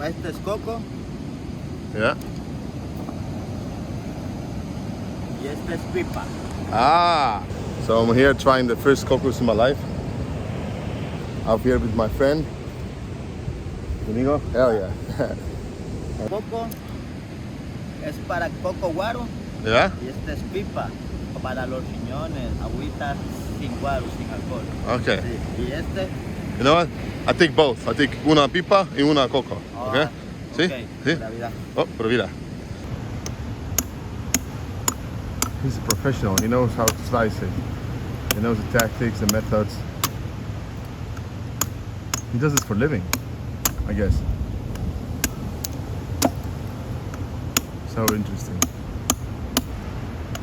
Este es coco Yeah. y este es pipa. Ah. So I'm here trying the first cocos in my life. Out here with my friend. Amigo? Hell yeah. Coco es para coco guaro Yeah? y este es pipa para los riñones, agüita sin guaro, sin alcohol. Okay. Sí. Y este, You know what? I take both. I take una pipa y una coco. Okay? ¿Sí? ok, ¿Sí? pura vida. Oh, pero mira. He's a professional. He knows how to slice it. He knows the tactics, the methods. He does this for a living, I guess. So interesting.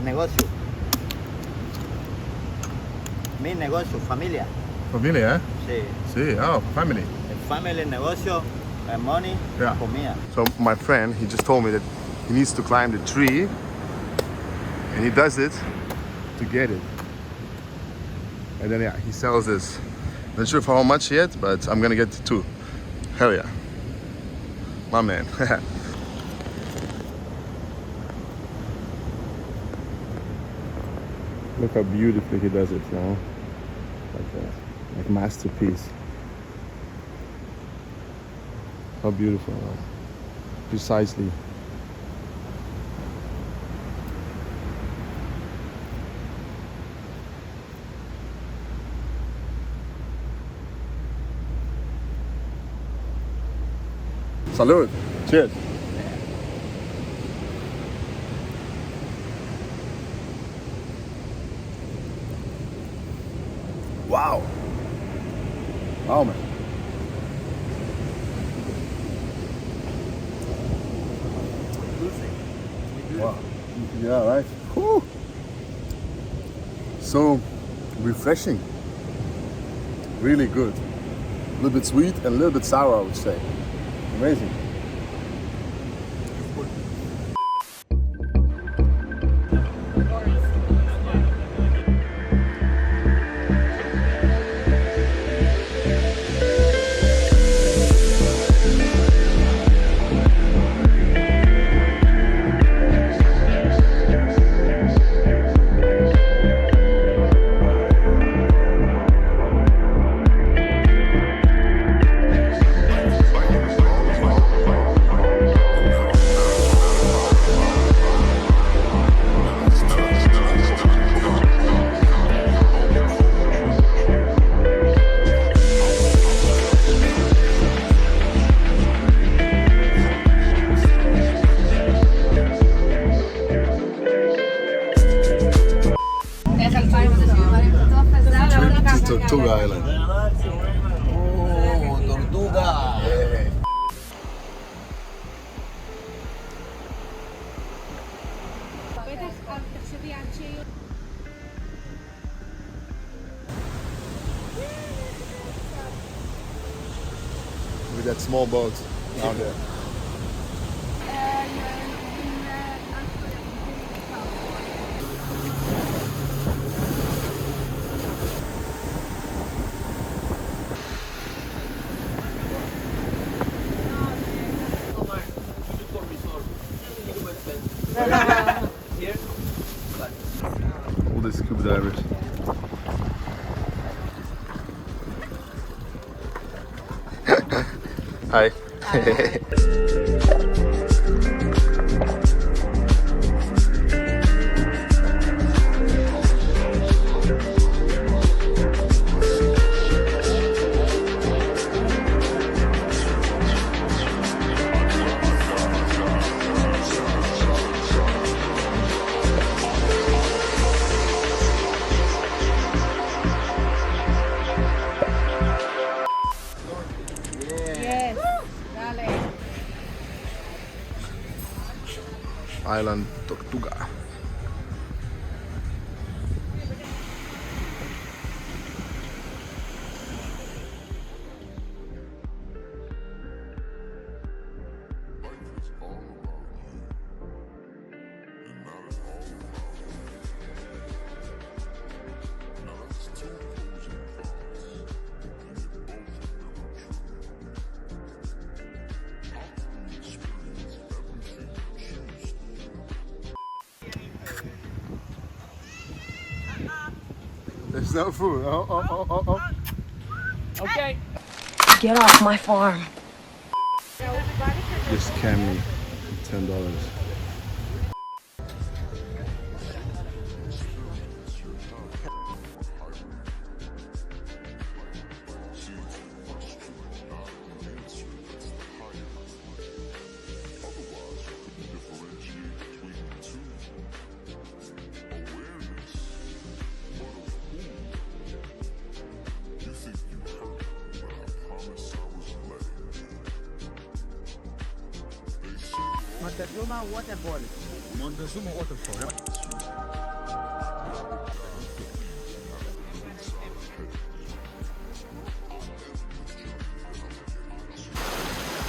Negocio. Mi negocio, familia. Familia, eh? Sí. Sí, oh, family. Family, negocio, money, Yeah. comida. So my friend, he just told me that he needs to climb the tree, and he does it to get it. And then yeah, he sells this. Not sure for how much yet, but I'm gonna get two. Hell yeah. My man. Look how beautifully he does it, you know? Like masterpiece. How beautiful. Precisely. Salud. Cheers. Wow. Oh man. Wow. Yeah, right. Whew. So refreshing. Really good. A little bit sweet and a little bit sour, I would say. Amazing. Tortuga Island. Oh, Tortuga. Yeah. With that small boat down there. Here, All these scuba divers. Hi. Island Tortuga. no food. Oh. Okay. Get off my farm. Just scam me $10. Montezuma waterfall. Montezuma waterfall. Yep.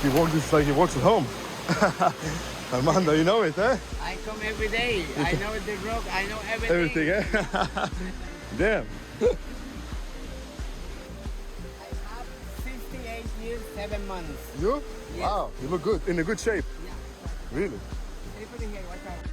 He walks just like he walks at home. Armando, you know it, eh? I come every day. I know the rock. I know everything. Everything, eh? Damn. I have 58 years, 7 months. You? Yes. Wow, you look good. In a good shape. Yeah. Really? Everything here, watch out.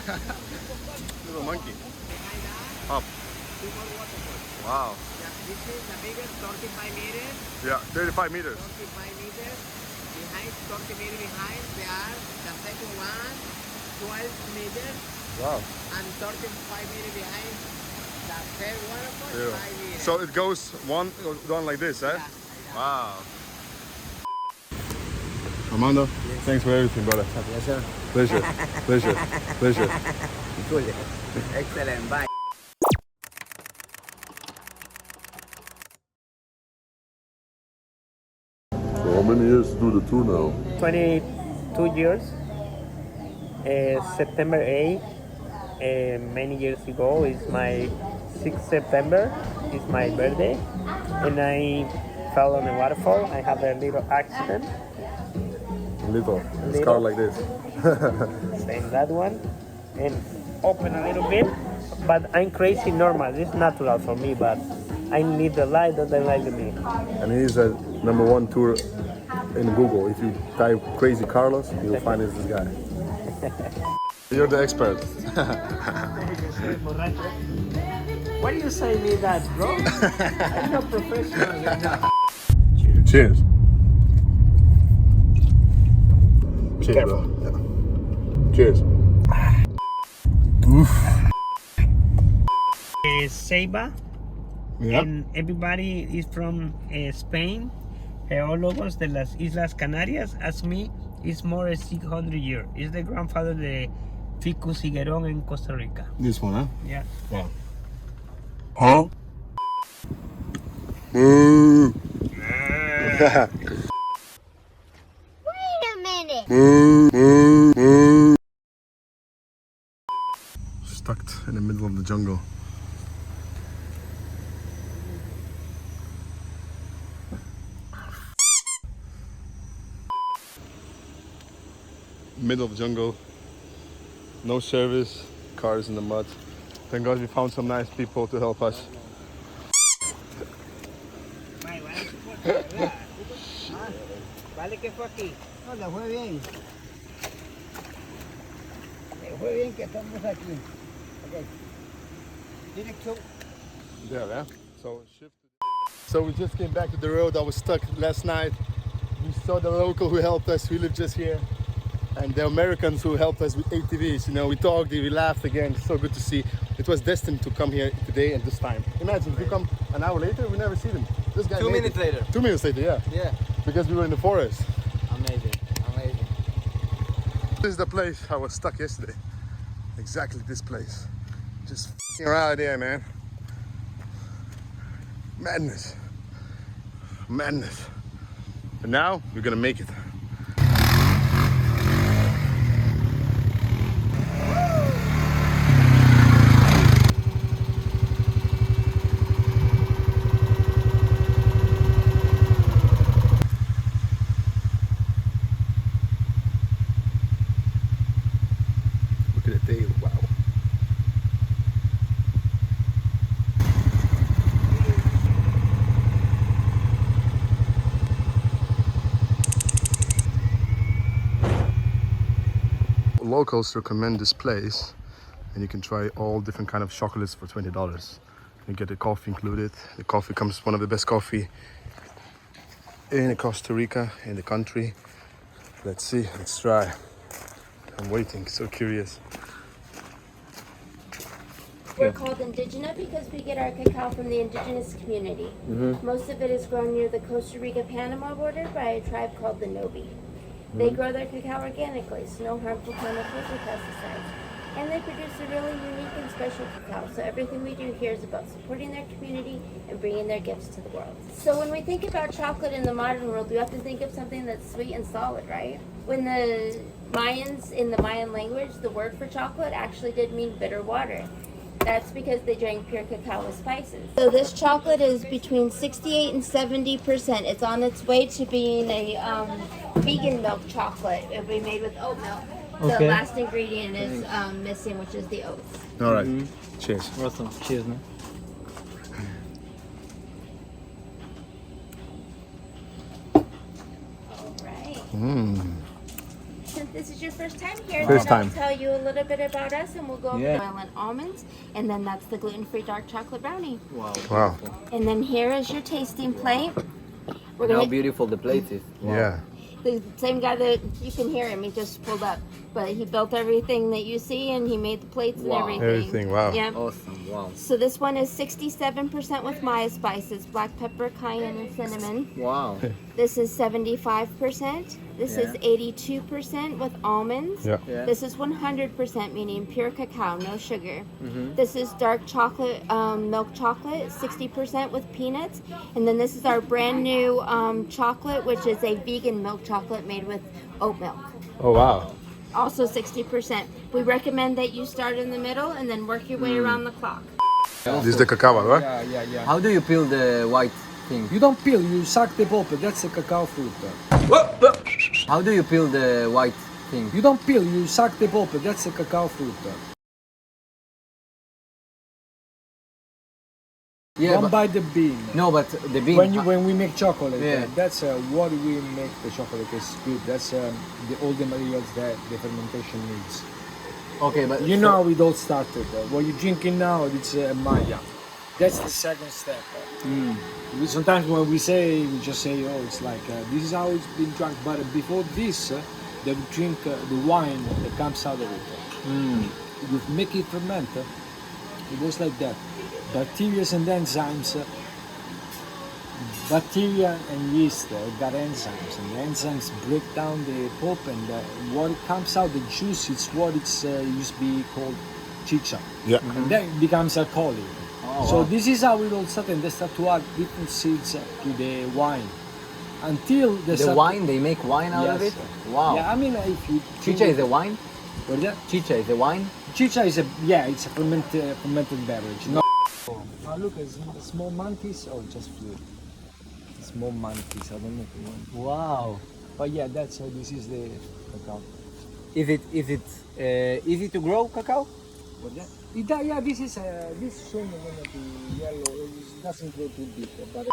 Little monkey. Up. Wow. Yeah, this is the biggest 35 meters. Yeah, 35 meters. 35 meters. Behind, 30 meters behind, there are the second one, 12 meters. Wow. And 35 meters behind the third one, of course, Yeah. 5 meters. So it goes down like this, eh? Yeah, like that. Wow. Armando, thanks for everything, brother. Yes, sir. Pleasure, pleasure, pleasure. Good. Excellent. Bye. So how many years to do the tour now? 22 years. September 8, many years ago, is my 6th September, is my birthday, and I fell on a waterfall. I had a little accident, Little. It's Little. car like this. same that one, and open a little bit, but I'm crazy normal. It's natural for me, but I need the light that they like me. And he's a #1 tour in Google. If you type Crazy Carlos, you'll find it's this guy. You're the expert. Why do you say me that, bro? I'm not professional. Cheers. Cheers, Careful. bro. Yeah. Cheers. Ceiba, Yeah. and everybody is from Spain. Geólogos de las Islas Canarias, as me, is more than 600 years. It's the grandfather of the Ficus higuerón in Costa Rica. This one, huh? Yeah. Wow. Huh? Moo. Wait a minute. Moo, moo, moo. Stuck in the middle of the jungle. Middle of the jungle, no service, cars in the mud. Thank God we found some nice people to help us. Vale que fue aquí. No, le fue bien. Fue bien que estamos aquí. Okay. Direction. There, yeah. So we just came back to the road. I was stuck last night. We saw the local who helped us. We live just here, and the Americans who helped us with ATVs. You know, we talked, we laughed again. So good to see. It was destined to come here today and this time. Imagine if you come an hour later, we never see them. This guy. 2 minutes later. 2 minutes later, yeah. Yeah. Because we were in the forest. Amazing. Amazing. This is the place I was stuck yesterday. Exactly this place. Just f***ing around there, man. Madness. Madness. But now we're gonna make it. Look at the tail, wow. Locals recommend this place, and you can try all different kind of chocolates for $20. You get the coffee included. The coffee comes one of the best coffee in Costa Rica, in the country. Let's see, let's try. I'm waiting, so curious. We're called indigenous because we get our cacao from the indigenous community. Most of it is grown near the Costa Rica-Panama border by a tribe called the Nobi. They grow their cacao organically, so no harmful chemicals or pesticides. And they produce a really unique and special cacao, so everything we do here is about supporting their community and bringing their gifts to the world. So when we think about chocolate in the modern world, we often think of something that's sweet and solid, right? When the Mayans, in the Mayan language, the word for chocolate actually did mean bitter water. That's because they drank pure cacao with spices. So this chocolate is between 68 and 70%. It's on its way to being a vegan milk chocolate. It'll be made with oat milk. The last ingredient is missing, which is the oats. All right, cheers. Awesome. Cheers, man. All right. Since this is your first time here, First then time. I'll tell you a little bit about us, and we'll go over oil and almonds, and then that's the gluten-free dark chocolate brownie. Wow. And then here is your tasting plate. We're How gonna beautiful the place is. Yeah. the same guy that you can hear him. He just pulled up, but he built everything that you see, and he made the plates and everything. Everything, wow. Yeah. Awesome. Wow. So this one is 67% with Maya spices, black pepper, cayenne, and cinnamon. Wow. This is 75%. This is 82% with almonds. Yeah. Yeah. This is 100%, meaning pure cacao, no sugar. This is dark chocolate, milk chocolate, 60% with peanuts. And then this is our brand new chocolate, which is a vegan milk chocolate made with oat milk. Oh, wow. Also 60%. We recommend that you start in the middle and then work your way around the clock. This is the cacao, right? Yeah. How do you peel the white thing? You don't peel, you suck the pulp. That's a cacao fruit. How do you peel the white thing? You don't peel, you suck the pulp. That's a cacao fruit. Yeah, Don't but, buy the bean. no, but the bean. When we make chocolate, Yeah. that's what we make the chocolate is good. That's all the materials that the fermentation needs. Okay, but You know how it all started. What you're drinking now, it's Maya. That's the second step. Sometimes when we just say, oh, it's like, this is how it's been drunk. But before this, they would drink the wine that comes out of it. You make it ferment. It goes like that. Bacteria and enzymes. Bacteria and yeast got enzymes, and the enzymes break down the pulp, and what comes out, the juice, it's what it's used to be called chicha. Yeah. And then it becomes alcoholic. So this is how it all started. They start to add different seeds to the wine until the wine, they make wine out of it? Wow. Yeah, I mean, if you Chicha is a wine? What is that? Chicha is a wine? Chicha is it's a fermented beverage. No. Oh, look, it's small monkeys. Oh, just flew. Small monkeys. I don't know if you want. Wow. But yeah, this is the cacao. Is it easy to grow cacao? What that? Yeah, this is this soon gonna be yellow. It doesn't grow too big, but.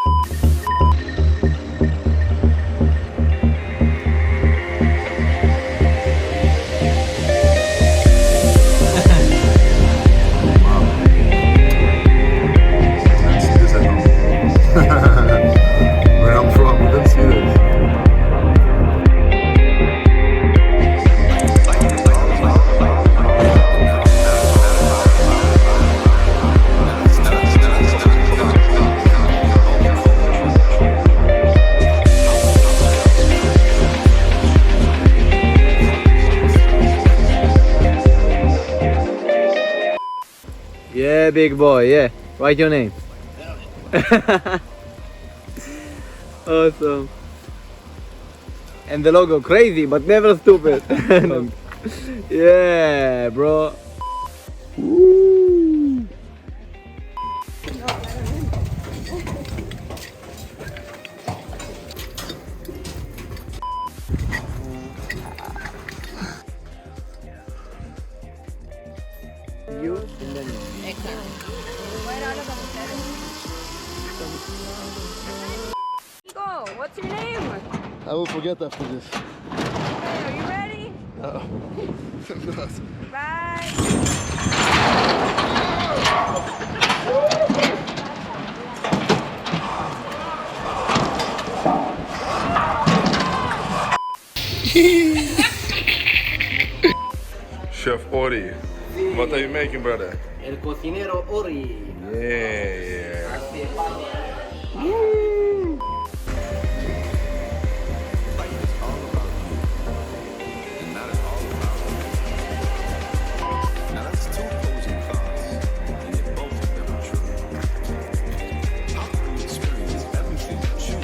big boy. Yeah. Write your name. Awesome. And the logo crazy, but never stupid. Yeah, bro. Woo. You and then Go. What's your name? I will forget after this. Okay, are you ready? No. Bye. Chef Ori, what are you making, brother? El cocinero Ori. Yeah.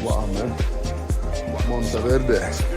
Wow, man. Monteverde.